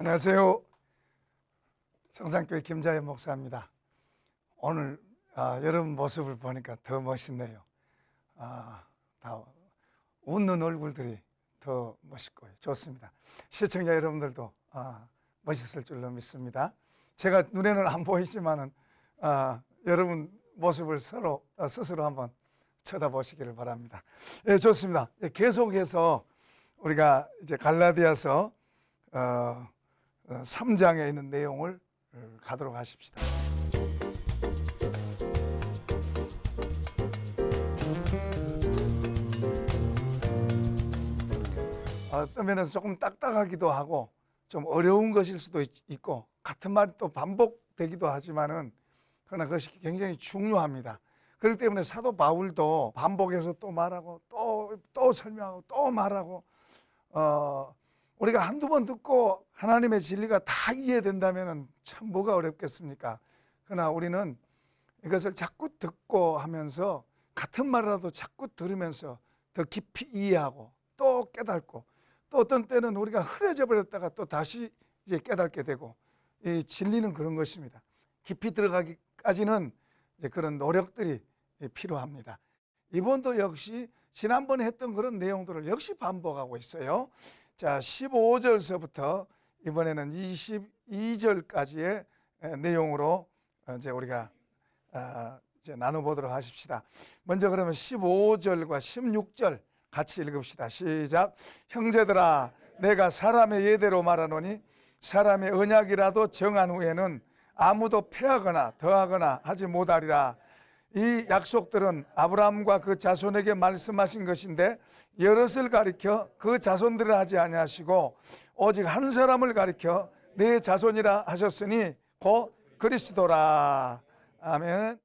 안녕하세요. 성산교회 김자현 목사입니다. 오늘 여러분 모습을 보니까 더 멋있네요. 다 웃는 얼굴들이 더 멋있고 좋습니다. 시청자 여러분들도 멋있을 줄로 믿습니다. 제가 눈에는 안 보이지만은 여러분 모습을 스스로 한번 쳐다보시기를 바랍니다. 예, 좋습니다. 계속해서 우리가 이제 갈라디아서 3장에 있는 내용을 가도록 하십시다. 어떤 면에서 조금 딱딱하기도 하고 좀 어려운 것일 수도 있고 같은 말이 또 반복되기도 하지만은 그러나 그것이 굉장히 중요합니다. 그렇기 때문에 사도 바울도 반복해서 또 말하고 또 설명하고 또 말하고 우리가 한두 번 듣고 하나님의 진리가 다 이해된다면 참 뭐가 어렵겠습니까? 그러나 우리는 이것을 자꾸 듣고 하면서 같은 말이라도 자꾸 들으면서 더 깊이 이해하고 또 깨닫고 또 어떤 때는 우리가 흐려져 버렸다가 또 다시 이제 깨닫게 되고 이 진리는 그런 것입니다. 깊이 들어가기까지는 이제 그런 노력들이 필요합니다. 이번도 역시 지난번에 했던 그런 내용들을 역시 반복하고 있어요. 자, 15절서부터 이번에는 22절까지의 내용으로 이제 우리가 이제 나눠보도록 하십시다. 먼저 그러면 15절과 16절 같이 읽읍시다. 시작. 형제들아, 내가 사람의 예대로 말하노니 사람의 언약이라도 정한 후에는 아무도 패하거나 더하거나 하지 못하리라. 이 약속들은 아브라함과 그 자손에게 말씀하신 것인데 여럿을 가리켜 그 자손들을 하지 아니하시고 오직 한 사람을 가리켜 내 자손이라 하셨으니 곧 그리스도라. 아멘.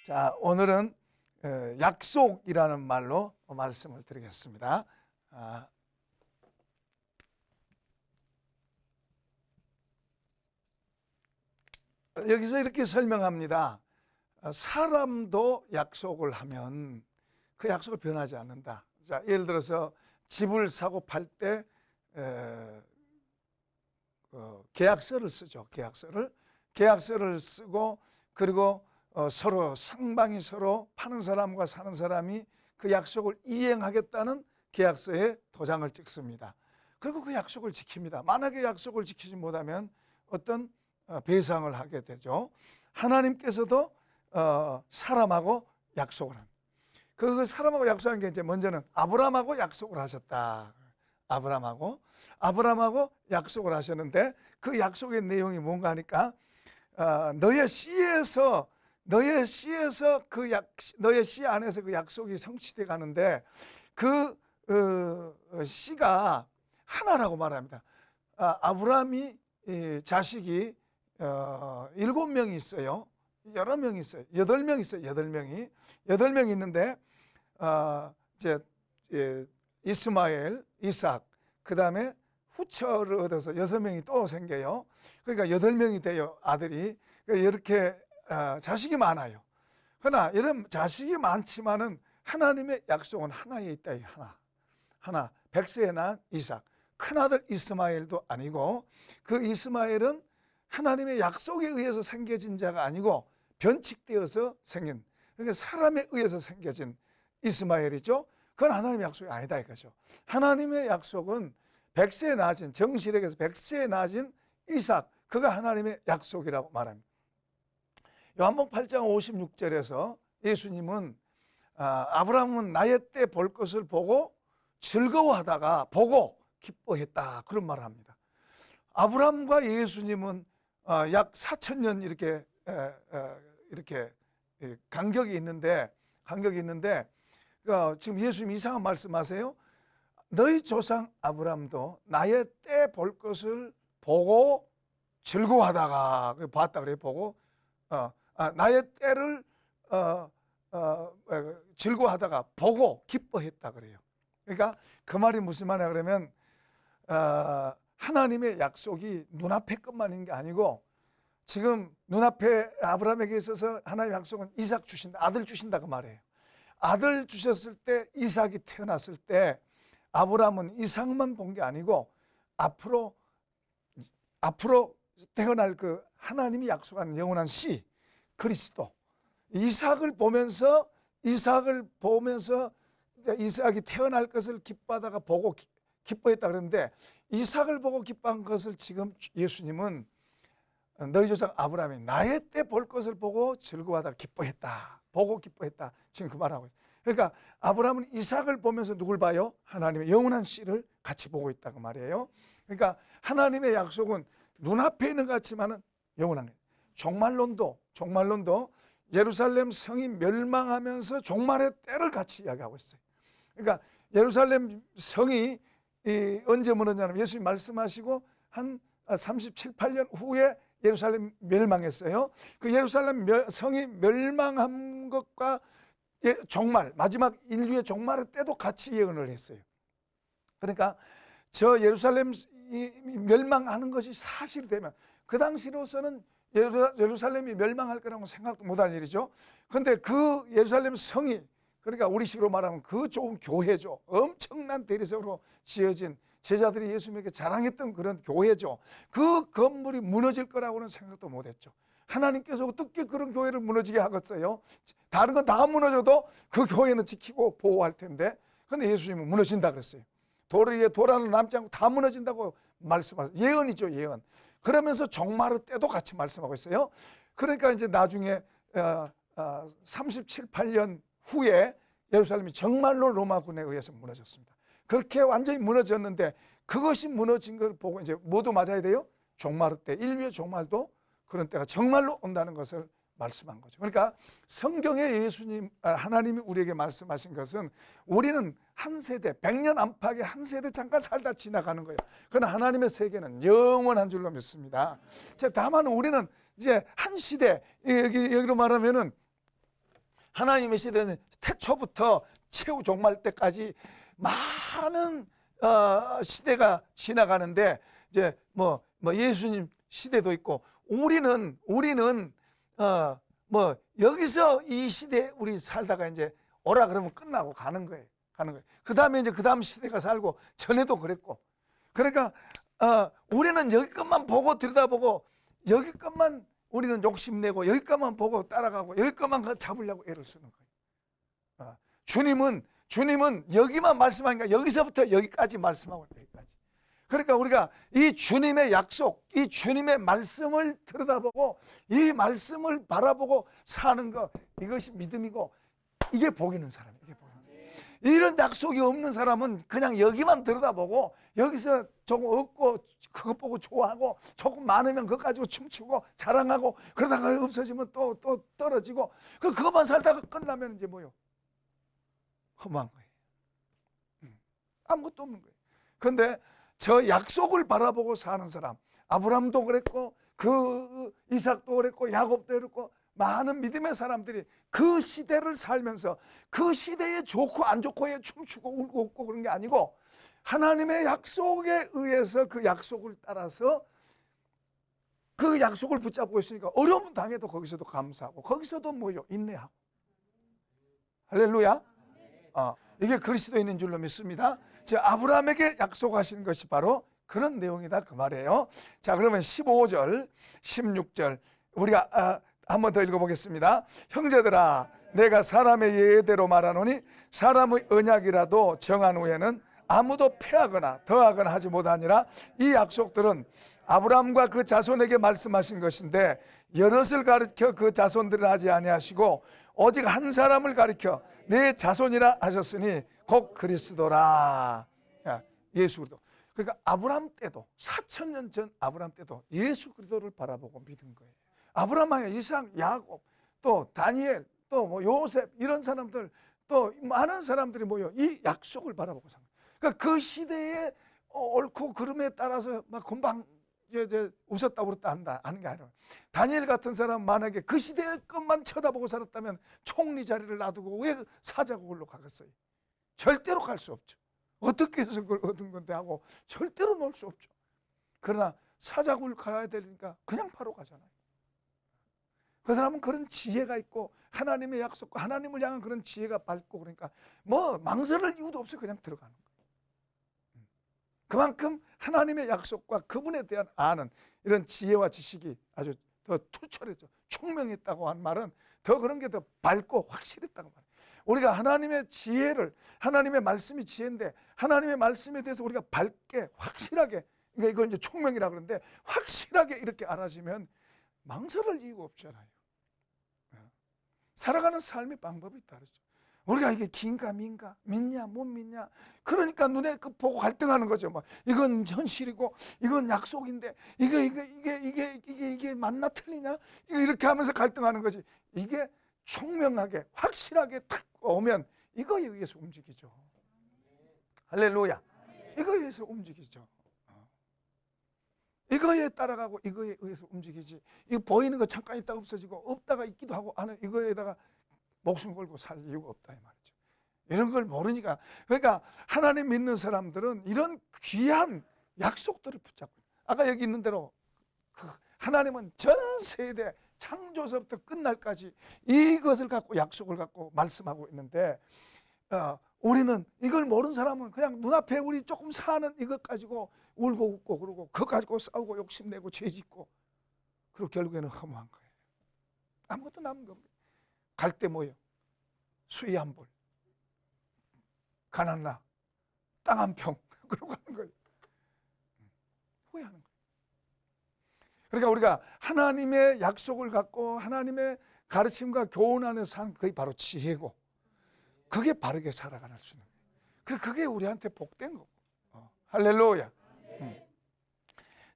자, 오늘은 약속이라는 말로 말씀을 드리겠습니다. 여기서 이렇게 설명합니다. 사람도 약속을 하면 그 약속을 변하지 않는다. 자, 예를 들어서 집을 사고 팔 때 계약서를 쓰죠. 계약서를 쓰고 그리고 서로 상방이 서로 파는 사람과 사는 사람이 그 약속을 이행하겠다는 계약서에 도장을 찍습니다. 그리고 그 약속을 지킵니다. 만약에 약속을 지키지 못하면 어떤 배상을 하게 되죠. 하나님께서도 사람하고 약속을 합니다. 그 사람하고 약속한 게 이제 먼저는 아브라함하고 약속을 하셨다. 아브라함하고 약속을 하셨는데 그 약속의 내용이 뭔가 하니까 너의 씨에서 너의 씨 안에서 그 약속이 성취돼 가는데 그 씨가 하나라고 말합니다. 아브라함이 자식이 7명이 있어요. 여러 명이 있어요. 8명 있어요. 8명이 있는데 이제 이스마엘, 이삭, 그 다음에 후처를 얻어서 6명이 또 생겨요. 그러니까 8명이 돼요. 아들이. 이렇게 자식이 많아요. 그러나 이런 자식이 많지만은 하나님의 약속은 하나에 있다. 하나. 백세에 난 이삭. 큰아들 이스마엘도 아니고 그 이스마엘은 하나님의 약속에 의해서 생겨진 자가 아니고 변칙되어서 생긴, 그러니까 사람에 의해서 생겨진 이스마엘이죠. 그건 하나님의 약속이 아니다 이거죠. 하나님의 약속은 백세에 낳아진, 정실에게서 백세에 낳아진 이삭, 그가 하나님의 약속이라고 말합니다. 요한복음 8장 56절에서 예수님은 아브라함은 나의 때 볼 것을 보고 즐거워하다가 보고 기뻐했다, 그런 말을 합니다. 아브라함과 예수님은 약 4,000년 이렇게 간격이 있는데 지금 예수님 이상한 말씀하세요. 너희 조상 아브라함도 나의 때 볼 것을 보고 즐거워하다가 봤다 그래요. 보고 나의 때를 즐거워하다가 보고 기뻐했다 그래요. 그러니까 그 말이 무슨 말이냐 그러면 하나님의 약속이 눈앞에 것만 있는 게 아니고 지금 눈앞에 아브라함에게 있어서 하나님의 약속은 이삭 주신다, 아들 주신다 그 말이에요. 아들 주셨을 때, 이삭이 태어났을 때 아브라함은 이삭만 본 게 아니고 앞으로 태어날 그 하나님이 약속한 영원한 씨 그리스도 이삭을 보면서 이삭이 태어날 것을 기뻐하다가 보고 기뻐했다 그러는데, 이삭을 보고 기뻐한 것을 지금 예수님은 너희 조상 아브라함이 나의 때 볼 것을 보고 즐거워하다가 기뻐했다, 보고 기뻐했다, 지금 그 말하고 있어요. 그러니까 아브라함은 이삭을 보면서 누굴 봐요? 하나님의 영원한 씨를 같이 보고 있다고 말이에요. 그러니까 하나님의 약속은 눈앞에 있는 것 같지만은 영원한 거예요. 종말론도 예루살렘 성이 멸망하면서 종말의 때를 같이 이야기하고 있어요. 그러니까 예루살렘 성이 언제 무너지냐면 예수님 말씀하시고 한 37, 8년 후에 예루살렘 멸망했어요. 그 예루살렘 성이 멸망한 것과 종말, 마지막 인류의 종말의 때도 같이 예언을 했어요. 그러니까 저 예루살렘 멸망하는 것이 사실이 되면 그 당시로서는 예루살렘이 멸망할 거라고 생각도 못할 일이죠. 그런데 그 예루살렘 성이, 그러니까 우리식으로 말하면 그 좋은 교회죠. 엄청난 대리석으로 지어진, 제자들이 예수님에게 자랑했던 그런 교회죠. 그 건물이 무너질 거라고는 생각도 못했죠. 하나님께서 어떻게 그런 교회를 무너지게 하겠어요? 다른 건 다 무너져도 그 교회는 지키고 보호할 텐데, 그런데 예수님은 무너진다 그랬어요. 돌 위에 돌 하나 남지 않고 다 무너진다고 말씀하세요. 예언이죠, 예언. 그러면서 종말의 때도 같이 말씀하고 있어요. 그러니까 이제 나중에 37, 8년 후에 예루살렘이 정말로 로마군에 의해서 무너졌습니다. 그렇게 완전히 무너졌는데, 그것이 무너진 걸 보고 이제 모두 맞아야 돼요. 종말의 때, 인류의 종말도 그런 때가 정말로 온다는 것을 말씀한 거죠. 그러니까 성경에 하나님이 우리에게 말씀하신 것은 우리는 한 세대, 100년 안팎의 한 세대 잠깐 살다 지나가는 거예요. 그러나 하나님의 세계는 영원한 줄로 믿습니다. 다만 우리는 이제 한 시대, 여기로 말하면은 하나님의 시대는 태초부터 최후 종말 때까지 많은 시대가 지나가는데, 이제 뭐 예수님 시대도 있고, 우리는 여기서 이 시대에 우리 살다가 이제 오라 그러면 끝나고 가는 거예요. 그 다음에 이제 그 다음 시대가 살고, 전에도 그랬고. 그러니까 우리는 여기 것만 보고 들여다보고, 여기 것만 우리는 욕심내고, 여기 것만 보고 따라가고, 여기 것만 잡으려고 애를 쓰는 거예요. 주님은 여기만 말씀하니까 여기서부터 여기까지 말씀하고 있다, 여기까지. 그러니까 우리가 이 주님의 약속, 이 주님의 말씀을 들여다보고 이 말씀을 바라보고 사는 것, 이것이 믿음이고, 이게 복 있는 사람이에요. 이게 복 있는 사람. 이런 약속이 없는 사람은 그냥 여기만 들여다보고 여기서 조금 얻고 그것 보고 좋아하고, 조금 많으면 그거 가지고 춤추고 자랑하고, 그러다가 없어지면 또 떨어지고, 그것만 살다가 끝나면 이제 뭐요? 허무한 거예요. 아무것도 없는 거예요. 그런데 저 약속을 바라보고 사는 사람, 아브라함도 그랬고, 그 이삭도 그랬고, 야곱도 그랬고, 많은 믿음의 사람들이 그 시대를 살면서 그 시대에 좋고 안 좋고에 춤추고 울고 웃고 그런 게 아니고, 하나님의 약속에 의해서 그 약속을 따라서 그 약속을 붙잡고 있으니까 어려움 당해도 거기서도 감사하고, 거기서도 뭐요? 인내하고. 할렐루야. 이게 그리스도인인 줄로 믿습니다. 아브라함에게 약속하신 것이 바로 그런 내용이다, 그 말이에요. 자, 그러면 15절, 16절 우리가 한 번 더 읽어보겠습니다. 형제들아, 내가 사람의 예대로 말하노니 사람의 언약이라도 정한 후에는 아무도 패하거나 더하거나 하지 못하니라. 이 약속들은 아브라함과 그 자손에게 말씀하신 것인데, 여럿을 가리켜 그 자손들을 하지 아니하시고 오직 한 사람을 가리켜 내 자손이라 하셨으니 곧 그리스도라. 예수 그리스도. 그러니까 아브라함 때도, 4000년 전 아브라함 때도 예수 그리스도를 바라보고 믿은 거예요. 아브라함의 이삭, 야곱, 또 다니엘, 또 뭐 요셉, 이런 사람들, 또 많은 사람들이 모여 이 약속을 바라보고 산 거예요. 그러니까 그 시대에 옳고 그름에 따라서 막 금방 이제 웃었다 울었다 한다 하는 게 아니라, 다니엘 같은 사람 만약에 그 시대의 것만 쳐다보고 살았다면 총리 자리를 놔두고 왜 사자국으로 가겠어요? 절대로 갈 수 없죠. 어떻게 해서 그걸 얻은 건데 하고 절대로 놓을 수 없죠. 그러나 사자국을 가야 되니까 그냥 바로 가잖아요. 그 사람은 그런 지혜가 있고 하나님의 약속과 하나님을 향한 그런 지혜가 밝고, 그러니까 뭐 망설일 이유도 없어요. 그냥 들어가는 거예요. 그만큼 하나님의 약속과 그분에 대한 아는 이런 지혜와 지식이 아주 더 투철했죠. 총명했다고 한 말은 더 그런 게 더 밝고 확실했다고 말해요. 우리가 하나님의 지혜를, 하나님의 말씀이 지혜인데 하나님의 말씀에 대해서 우리가 밝게 확실하게, 그러니까 이걸 이제 총명이라고 그러는데 확실하게 이렇게 알아지면 망설일 이유가 없잖아요. 살아가는 삶의 방법이 다르죠. 우리가 이게 긴가 민가, 믿냐 못 믿냐, 그러니까 눈에 보고 갈등하는 거죠. 뭐 이건 현실이고 이건 약속인데 이게 맞나 틀리냐, 이렇게 하면서 갈등하는 거지. 이게 총명하게 확실하게 탁 오면 이거에 의해서 움직이죠. 할렐루야. 이거에 의해서 움직이죠. 이거에 따라가고 이거에 의해서 움직이지. 이거 보이는 거 잠깐 있다가 없어지고 없다가 있기도 하고 하는 이거에다가 목숨 걸고 살 이유가 없다 이 말이죠. 이런 걸 모르니까. 그러니까 하나님 믿는 사람들은 이런 귀한 약속들을 붙잡고 있어요. 아까 여기 있는 대로 하나님은 전 세대 창조서부터 끝날까지 이것을 갖고 약속을 갖고 말씀하고 있는데, 우리는 이걸 모르는 사람은 그냥 눈앞에 우리 조금 사는 이것 가지고 울고 웃고 그러고 그거 가지고 싸우고 욕심내고 죄짓고, 그리고 결국에는 허무한 거예요. 아무것도 남은 게 없어요. 갈 때 뭐예요? 수의 한 벌, 가난나, 땅 한 평, 그러고 하는 거예요. 후회하는 거예요. 그러니까 우리가 하나님의 약속을 갖고 하나님의 가르침과 교훈 안에서 사는 그게 바로 지혜고, 그게 바르게 살아갈 수 있는 거예요. 그게 우리한테 복된 거고. 할렐루야.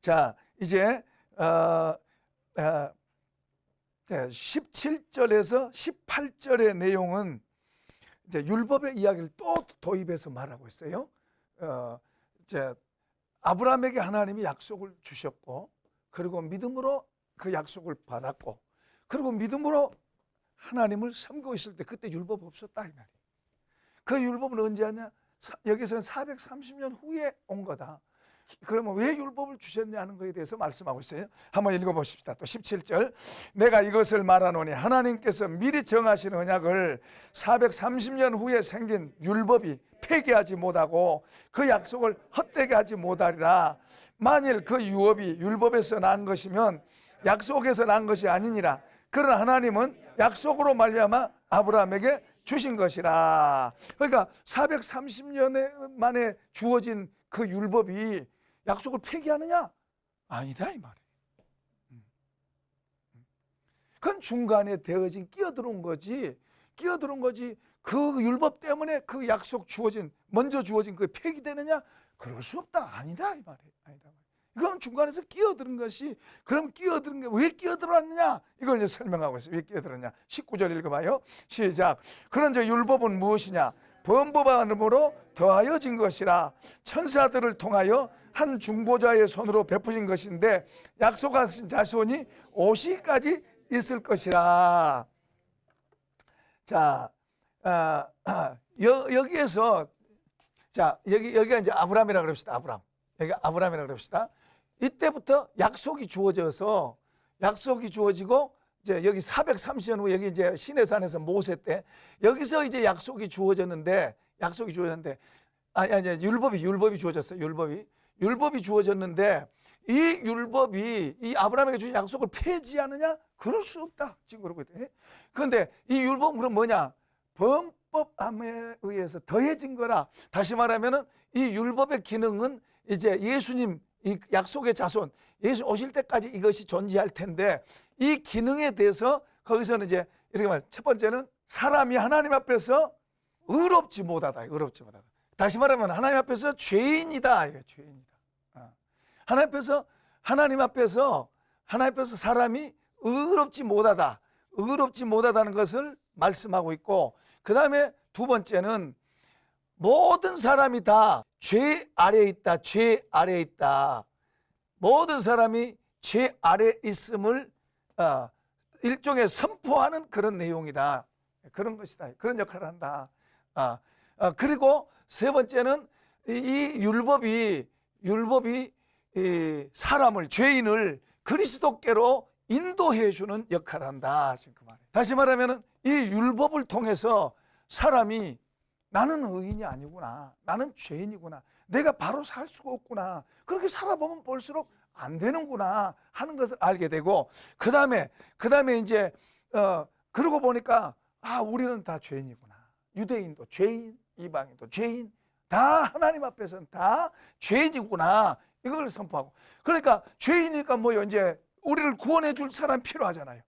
자, 이제 17절에서 18절의 내용은 이제 율법의 이야기를 또 도입해서 말하고 있어요. 이제 아브라함에게 하나님이 약속을 주셨고, 그리고 믿음으로 그 약속을 받았고, 그리고 믿음으로 하나님을 섬기고 있을 때 그때 율법 없었다 이 말이에요. 그 율법은 언제 하냐? 여기서는 430년 후에 온 거다. 그러면 왜 율법을 주셨냐는 것에 대해서 말씀하고 있어요. 한번 읽어보십시다. 또 17절, 내가 이것을 말하노니 하나님께서 미리 정하신 언약을 430년 후에 생긴 율법이 폐기하지 못하고 그 약속을 헛되게 하지 못하리라. 만일 그 유업이 율법에서 난 것이면 약속에서 난 것이 아니니라. 그러나 하나님은 약속으로 말미암아 아브라함에게 주신 것이라. 그러니까 430년 만에 주어진 그 율법이 약속을 폐기하느냐? 아니다 이 말이에요. 그건 중간에 되어진 끼어들어온 거지. 그 율법 때문에 그 약속 주어진, 먼저 주어진 그 폐기되느냐? 그럴 수 없다. 아니다 이 말이에요. 아니다. 이건 중간에서 끼어드는 것이, 그럼 끼어드는 게 왜 끼어들었느냐? 이걸 이제 설명하고 있어요. 왜 끼어들었냐? 19절 읽어봐요. 시작. 그런즉 율법은 무엇이냐? 범법함으로 더하여진 것이라. 천사들을 통하여 한 중보자의 손으로 베푸신 것인데 약속하신 자손이 오시까지 있을 것이라. 자, 여기에서, 자, 여기가 이제 아브라함이라고 그럽시다. 여기 아브라함이라고 그럽시다. 이때부터 약속이 주어져서, 약속이 주어지고, 이제 여기 430년 후, 여기 이제 시내산에서 모세 때, 여기서 이제 약속이 주어졌는데, 율법이 주어졌어요. 율법이 주어졌는데, 이 율법이 이 아브라함에게 주신 약속을 폐지하느냐? 그럴 수 없다. 지금 그러고 있대. 그런데 이 율법은 그럼 뭐냐? 범법함에 의해서 더해진 거라. 다시 말하면은 이 율법의 기능은 이제 예수님, 이 약속의 자손, 예수 오실 때까지 이것이 존재할 텐데, 이 기능에 대해서 거기서는 이제 이렇게 말, 첫 번째는 사람이 하나님 앞에서 의롭지 못하다. 다시 말하면 하나님 앞에서 죄인이다. 죄인이다. 하나님 앞에서 사람이 의롭지 못하다는 것을 말씀하고 있고, 그 다음에 두 번째는 모든 사람이 다 죄 아래에 있다. 모든 사람이 죄 아래에 있음을 일종의 선포하는 그런 내용이다. 그런 것이다. 그런 역할을 한다. 그리고 세 번째는 이 율법이 이 사람을, 죄인을 그리스도께로 인도해 주는 역할을 한다. 지금 그 말이에요. 다시 말하면 이 율법을 통해서 사람이 나는 의인이 아니구나, 나는 죄인이구나, 내가 바로 살 수가 없구나, 그렇게 살아보면 볼수록 안 되는구나 하는 것을 알게 되고, 그 다음에 이제 그러고 보니까 우리는 다 죄인이구나. 유대인도 죄인, 이방인도 죄인, 다 하나님 앞에서는 다 죄인이구나, 이걸 선포하고. 그러니까 죄인이니까 뭐요, 이제 우리를 구원해 줄 사람 필요하잖아요.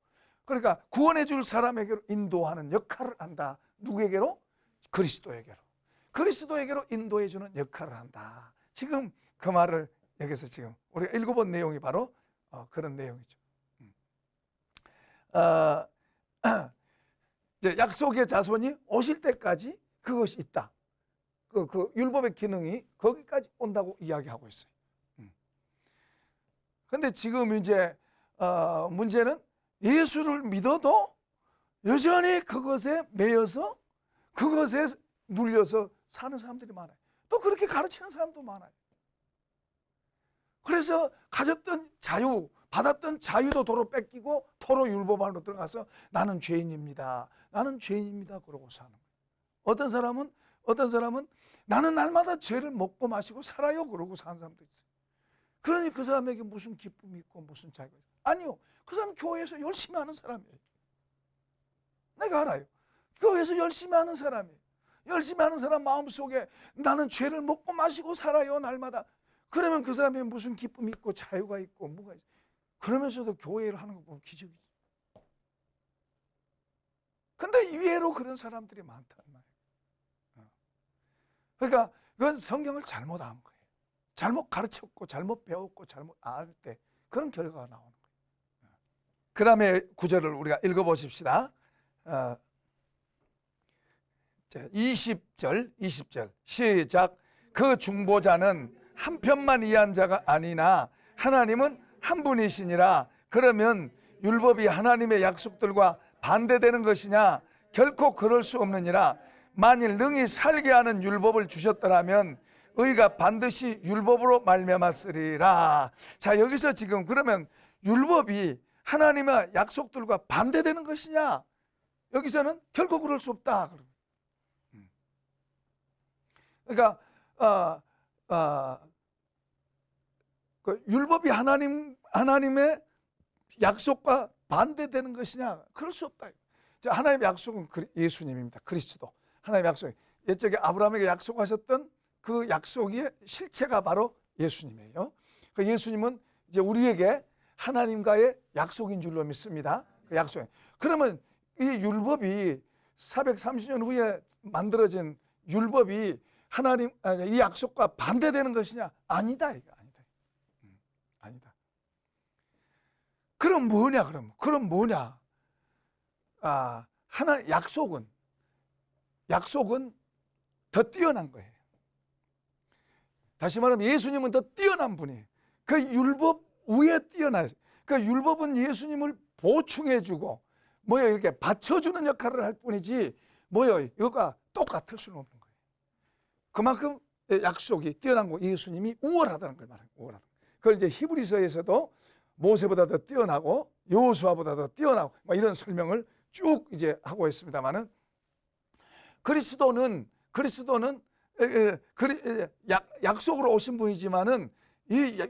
그러니까 구원해 줄 사람에게로 인도하는 역할을 한다. 누구에게로? 그리스도에게로 인도해 주는 역할을 한다. 지금 그 말을 여기서 지금 우리가 읽어본 내용이 바로 그런 내용이죠. 이제 약속의 자손이 오실 때까지 그것이 있다. 그 율법의 기능이 거기까지 온다고 이야기하고 있어요. 근데 지금 이제 문제는 예수를 믿어도 여전히 그것에 매여서 그것에 눌려서 사는 사람들이 많아요. 또 그렇게 가르치는 사람도 많아요. 그래서 가졌던 자유, 받았던 자유도 도로 뺏기고 도로 율법 안으로 들어가서 나는 죄인입니다, 나는 죄인입니다 그러고 사는 거예요. 어떤 사람은 나는 날마다 죄를 먹고 마시고 살아요 그러고 사는 사람도 있어요. 그러니 그 사람에게 무슨 기쁨이 있고 무슨 자유가 있어요? 아니요, 그 사람 교회에서 열심히 하는 사람이에요. 내가 알아요. 교회에서 열심히 하는 사람이에요. 열심히 하는 사람 마음속에 나는 죄를 먹고 마시고 살아요 날마다. 그러면 그 사람이 무슨 기쁨이 있고 자유가 있고 뭐가 있어요. 그러면서도 교회를 하는 거 보면 기적이죠. 근데 의외로 그런 사람들이 많단 말이에요. 그러니까 그건 성경을 잘못 안 거예요. 잘못 가르쳤고 잘못 배웠고 잘못 알 때 그런 결과가 나오는 거예요. 그 다음에 구절을 우리가 읽어보십시다. 20절 시작. 그 중보자는 한 편만 이해한 자가 아니나 하나님은 한 분이시니라. 그러면 율법이 하나님의 약속들과 반대되는 것이냐? 결코 그럴 수 없느니라. 만일 능히 살게 하는 율법을 주셨더라면 의가 반드시 율법으로 말미암았으리라. 자, 여기서 지금 그러면 율법이 하나님의 약속들과 반대되는 것이냐? 여기서는 결코 그럴 수 없다. 그러니까 그 율법이 하나님의 약속과 반대되는 것이냐? 그럴 수 없다. 하나님의 약속은 예수님입니다. 그리스도. 하나님의 약속. 옛적에 아브라함에게 약속하셨던 그 약속의 실체가 바로 예수님이에요. 그 예수님은 이제 우리에게 하나님과의 약속인 줄로 믿습니다. 그 약속. 그러면 이 율법이 430년 후에 만들어진 율법이 이 약속과 반대되는 것이냐? 아니다. 이거 아니다. 아니다. 그럼 뭐냐? 그럼 뭐냐? 약속은 더 뛰어난 거예요. 다시 말하면 예수님은 더 뛰어난 분이에요. 그 율법 위에 뛰어나요. 그 율법은 예수님을 보충해주고 이렇게 받쳐주는 역할을 할 뿐이지 이거가 똑같을 수는 없는 거예요. 그만큼 약속이 뛰어난 거, 예수님이 우월하다는 걸 말해요. 우월하다. 그걸 이제 히브리서에서도 모세보다 더 뛰어나고 여호수아보다 더 뛰어나고 이런 설명을 쭉 이제 하고 있습니다만은 그리스도는 약속으로 오신 분이지만은 이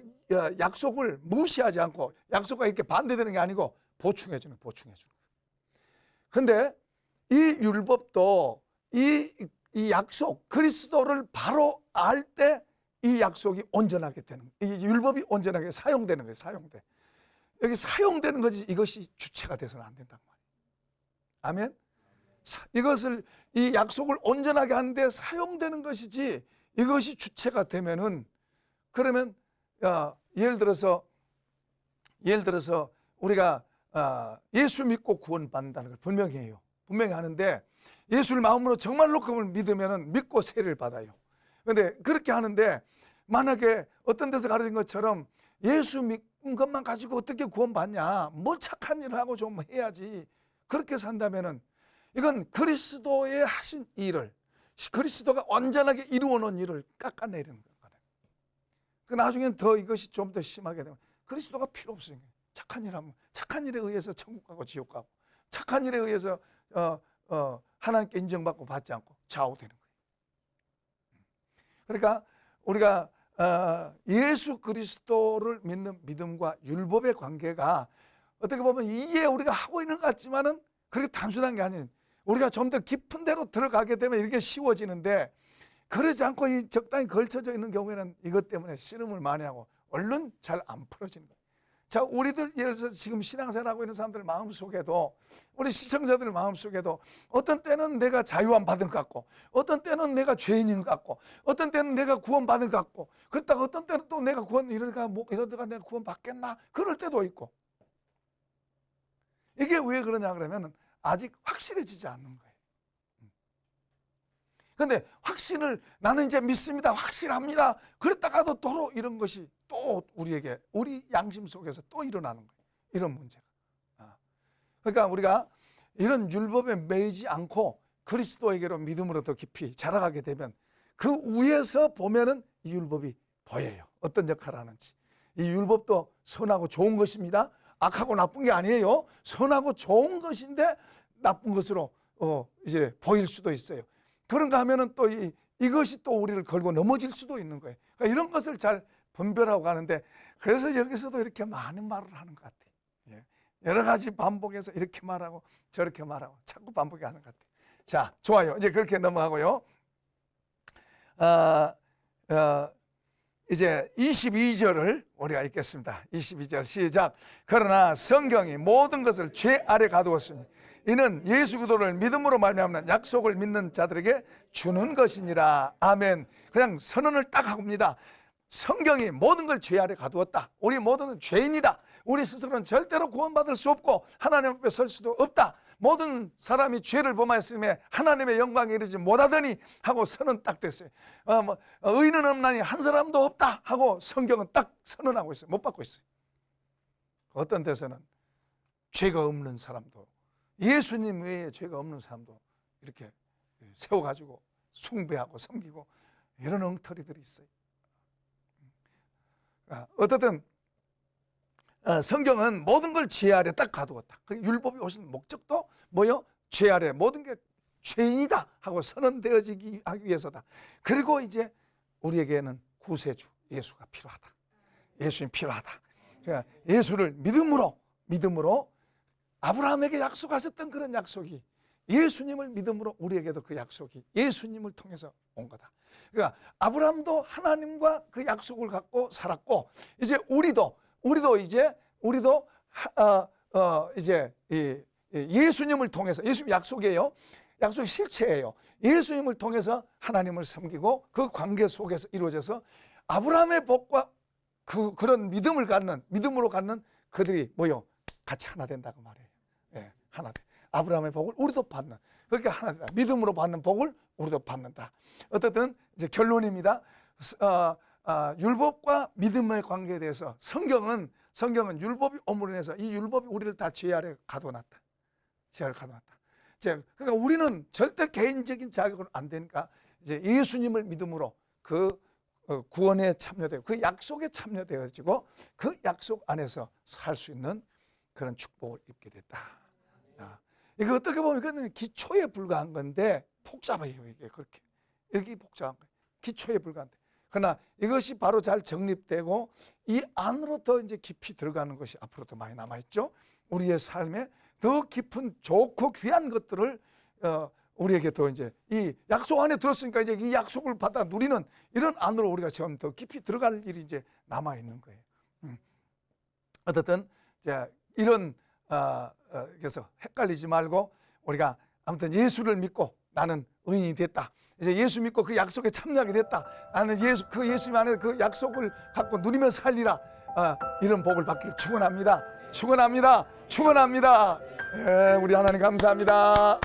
약속을 무시하지 않고 약속과 이렇게 반대되는 게 아니고 보충해주는. 근데 이 율법도 이 약속, 그리스도를 바로 알 때 이 약속이 온전하게 되는, 이 율법이 온전하게 사용되는 거예요. 여기 사용되는 거지 이것이 주체가 돼서는 안 된단 말이에요. 아멘? 이 약속을 온전하게 하는데 사용되는 것이지 이것이 주체가 되면은, 그러면 예를 들어서 우리가 예수 믿고 구원받는다는 걸 분명히 해요. 분명히 하는데 예수를 마음으로 정말로 그걸 믿으면 믿고 세례를 받아요. 그런데 그렇게 하는데 만약에 어떤 데서 가르친 것처럼 예수 믿는 것만 가지고 어떻게 구원받냐, 뭘 착한 일을 하고 좀 해야지, 그렇게 산다면은 이건 그리스도의 하신 일을, 그리스도가 온전하게 이루어 놓은 일을 깎아내리는 거예요. 나중엔 이것이 좀 더 심하게 되면 그리스도가 필요 없으니까 착한 일 하면 착한 일에 의해서 천국 가고 지옥 가고, 착한 일에 의해서 하나님께 인정받고 받지 않고 좌우되는 거예요. 그러니까 우리가 예수 그리스도를 믿는 믿음과 율법의 관계가 어떻게 보면 이게 우리가 하고 있는 것 같지만은 그렇게 단순한 게 아닌, 우리가 좀 더 깊은 데로 들어가게 되면 이렇게 쉬워지는데, 그러지 않고 이 적당히 걸쳐져 있는 경우에는 이것 때문에 씨름을 많이 하고 얼른 잘 안 풀어지는 거예요. 자, 우리들 예를 들어서 지금 신앙생활하고 있는 사람들 마음속에도, 우리 시청자들 마음속에도 어떤 때는 내가 자유함 받은 것 같고, 어떤 때는 내가 죄인인 것 같고, 어떤 때는 내가 구원받은 것 같고, 그렇다고 어떤 때는 또 내가 이러다가 내가 구원 받겠나 그럴 때도 있고. 이게 왜 그러냐 그러면 아직 확실해지지 않는 거예요. 그런데 확신을, 나는 이제 믿습니다, 확실합니다, 그랬다가도 도로 이런 것이 또 우리에게, 우리 양심 속에서 또 일어나는 거예요. 이런 문제가. 그러니까 우리가 이런 율법에 매이지 않고 그리스도에게로 믿음으로 더 깊이 자라가게 되면 그 위에서 보면은 이 율법이 보여요. 어떤 역할을 하는지. 이 율법도 선하고 좋은 것입니다. 악하고 나쁜 게 아니에요. 선하고 좋은 것인데 나쁜 것으로 이제 보일 수도 있어요. 그런가 하면은 또 이것이 또 우리를 걸고 넘어질 수도 있는 거예요. 그러니까 이런 것을 잘 분별하고 가는데, 그래서 여기서도 이렇게 많은 말을 하는 것 같아요. 예. 여러 가지 반복해서 이렇게 말하고 저렇게 말하고 자꾸 반복하는 것 같아요. 자, 좋아요. 이제 그렇게 넘어가고요. 이제 22절을 우리가 읽겠습니다. 22절 시작. 그러나 성경이 모든 것을 죄 아래 가두었으니 이는 예수 그리스도를 믿음으로 말미암는 약속을 믿는 자들에게 주는 것이니라. 아멘. 그냥 선언을 딱 합니다. 성경이 모든 걸 죄 아래 가두었다. 우리 모두는 죄인이다. 우리 스스로는 절대로 구원받을 수 없고 하나님 앞에 설 수도 없다. 모든 사람이 죄를 범하였음에 하나님의 영광에 이르지 못하더니 하고 선언 딱 됐어요. 의인은 없나니 한 사람도 없다 하고 성경은 딱 선언하고 있어요. 못 받고 있어요. 어떤 데서는 죄가 없는 사람도, 예수님 외에 죄가 없는 사람도 이렇게 세워가지고 숭배하고 섬기고 이런 엉터리들이 있어요. 어떻든 성경은 모든 걸 죄 아래 딱 가두었다. 율법이 오신 목적도 뭐요? 죄 아래 모든 게 죄인이다 하고 선언되어지기 하기 위해서다. 그리고 이제 우리에게는 구세주 예수가 필요하다. 예수님 필요하다. 그러니까 예수를 믿음으로 아브라함에게 약속하셨던 그런 약속이, 예수님을 믿음으로 우리에게도 그 약속이 예수님을 통해서 온 거다. 그러니까 아브라함도 하나님과 그 약속을 갖고 살았고, 이제 우리도 이제 예수님을 통해서, 예수님 약속이에요. 약속이 실체예요. 예수님을 통해서 하나님을 섬기고 그 관계 속에서 이루어져서 아브라함의 복과 그런 믿음으로 갖는 그들이 뭐요? 같이 하나 된다고 말해요. 예, 하나 돼. 아브라함의 복을 우리도 받는, 그렇게 하나 된다. 믿음으로 받는 복을 우리도 받는다. 어쨌든 이제 결론입니다. 율법과 믿음의 관계에 대해서 성경은 율법이 오므로 인해서 이 율법이 우리를 다 죄 아래 가둬놨다. 죄 아래 가둬놨다. 그러니까 우리는 절대 개인적인 자격으로 안 되니까 이제 예수님을 믿음으로 그 구원에 참여되고 그 약속에 참여되어지고 그 약속 안에서 살 수 있는 그런 축복을 입게 됐다. 이거 어떻게 보면 그건 기초에 불과한 건데 복잡해요. 이게 그렇게 이렇게 복잡한 거예요. 기초에 불과한데, 그러나 이것이 바로 잘 정립되고 이 안으로 더 이제 깊이 들어가는 것이 앞으로 더 많이 남아 있죠. 우리의 삶에 더 깊은 좋고 귀한 것들을 우리에게 더 이제 이 약속 안에 들었으니까 이제 이 약속을 받아 누리는 이런 안으로 우리가 좀 더 깊이 들어갈 일이 이제 남아 있는 거예요. 어쨌든 이런 그래서 헷갈리지 말고 우리가 아무튼 예수를 믿고 나는 의인이 됐다. 이제 예수 믿고 그 약속에 참여하게 됐다. 나는 예수님 안에 그 약속을 갖고 누리며 살리라. 이런 복을 받기를 축원합니다. 축원합니다. 축원합니다. 예, 우리 하나님 감사합니다.